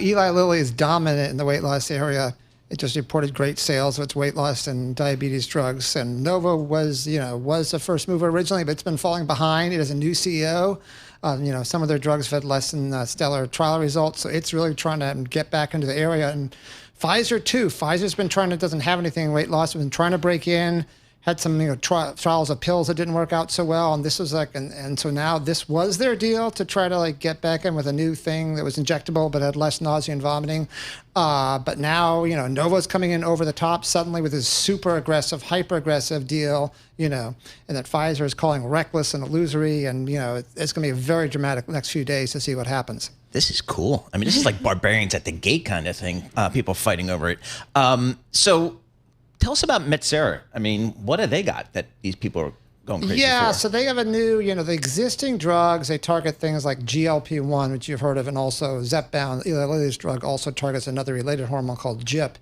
Eli Lilly is dominant in the weight loss area. It just reported great sales of its weight loss and diabetes drugs. And Novo was the first mover originally, but it's been falling behind. It has a new CEO. Some of their drugs have had less than stellar trial results. So it's really trying to get back into the area. And Pfizer too. Pfizer's been doesn't have anything in weight loss. Been trying to break in. Had some trials of pills that didn't work out so well, and this was and so now this was their deal to try to get back in with a new thing that was injectable but had less nausea and vomiting. But now Novo's coming in over the top suddenly with this super aggressive, hyper aggressive deal, and that Pfizer is calling reckless and illusory, and it's going to be a very dramatic next few days to see what happens. This is cool. I mean, this is like barbarians at the gate kind of thing. People fighting over it. So. Tell us about Metsera. I mean, what have they got that these people are going crazy for? Yeah, so they have a new, the existing drugs, they target things like GLP-1, which you've heard of, and also Zepbound. Eli Lilly's drug also targets another related hormone called GIP.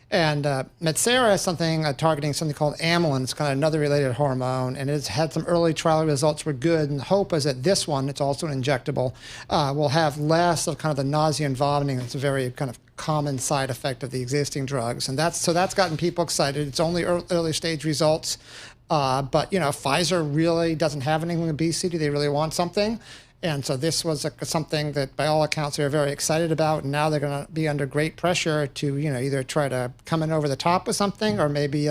And Metsera is targeting something called amylin. It's kind of another related hormone, and it's had some early trial results were good. And the hope is that this one, it's also an injectable, will have less of kind of the nausea and vomiting. It's a very kind of common side effect of the existing drugs, and that's gotten people excited. It's only early stage results, but Pfizer really doesn't have anything with obesity. They really want something. And so this was something that, by all accounts, they were very excited about. And now they're going to be under great pressure to, either try to come in over the top with something, or maybe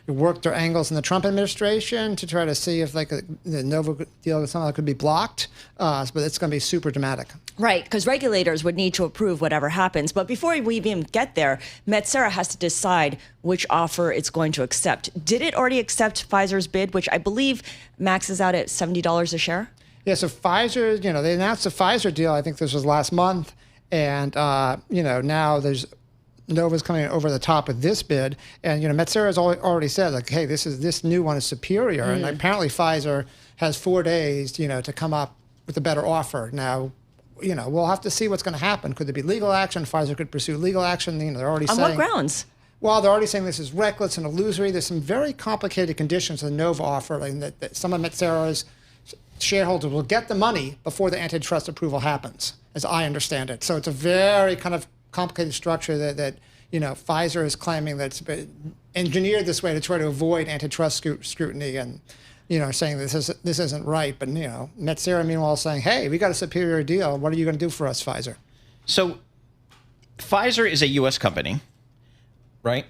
work their angles in the Trump administration to try to see if the Novo deal somehow could be blocked. But it's going to be super dramatic. Right, because regulators would need to approve whatever happens. But before we even get there, Metsera has to decide which offer it's going to accept. Did it already accept Pfizer's bid, which I believe maxes out at $70 a share? Yeah, so Pfizer, they announced the Pfizer deal, I think this was last month, and, now there's Novo's coming over the top with this bid, and, Metsera has already said, hey, this new one is superior, and apparently Pfizer has 4 days, to come up with a better offer. Now, we'll have to see what's going to happen. Could there be legal action? Pfizer could pursue legal action. They're already saying... On what grounds? Well, they're already saying this is reckless and illusory. There's some very complicated conditions in the Novo offer, that some of Metsera's shareholders will get the money before the antitrust approval happens, as I understand it. So it's a very kind of complicated structure that Pfizer is claiming that it's been engineered this way to try to avoid antitrust scrutiny, and saying this isn't right. But Metsera meanwhile saying, hey, we got a superior deal. What are you going to do for us, Pfizer? So Pfizer is a U.S. company, right?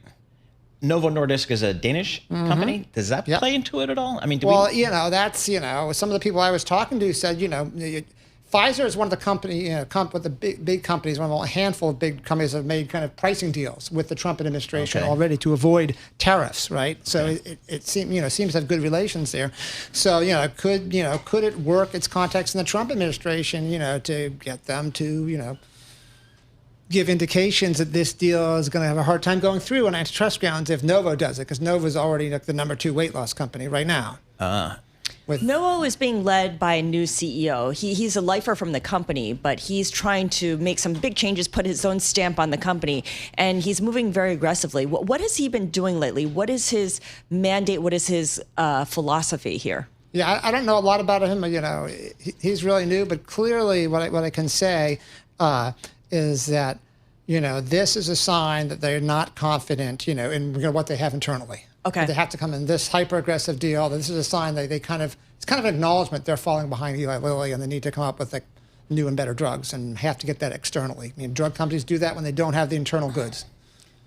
Novo Nordisk is a Danish company. Does that play into it at all? I mean, that's some of the people I was talking to said, Pfizer is one of the with the big companies, one of a handful of big companies that have made kind of pricing deals with the Trump administration already to avoid tariffs, right? So it seems to have good relations there. So could it work its contacts in the Trump administration, to get them to give indications that this deal is going to have a hard time going through on antitrust grounds if Novo does it, because Novo is already the number 2 weight loss company right now. Novo is being led by a new CEO. He's a lifer from the company, but he's trying to make some big changes, put his own stamp on the company, and he's moving very aggressively. What has he been doing lately? What is his mandate? What is his philosophy here? Yeah, I don't know a lot about him. He's really new, but clearly what I can say is that, this is a sign that they're not confident, in what they have internally. Okay. They have to come in this hyper-aggressive deal. This is a sign that it's kind of an acknowledgement they're falling behind Eli Lilly, and they need to come up with new and better drugs, and have to get that externally. I mean, drug companies do that when they don't have the internal goods.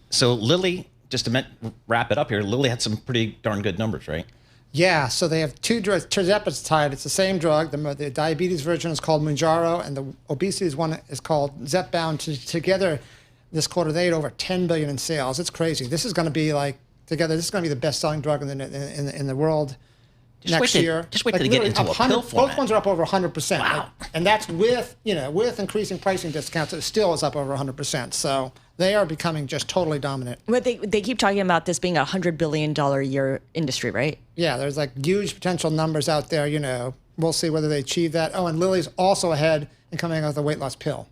So Lilly, just to wrap it up here, Lilly had some pretty darn good numbers, right? Yeah, so they have 2 drugs. Tirzepatide, it's the same drug. The diabetes version is called Mounjaro, and the obesity one is called Zepbound. Together, this quarter, they had over $10 billion in sales. It's crazy. This is going to be together, this is going to be the best-selling drug in the world next year. Just wait till they get into a pill format. Both ones are up over 100%. Wow. And that's with increasing pricing discounts. It still is up over 100%. So they are becoming just totally dominant. But they keep talking about this being a $100 billion a year industry, right? Yeah, there's huge potential numbers out there. We'll see whether they achieve that. Oh, and Lilly's also ahead in coming out with a weight loss pill.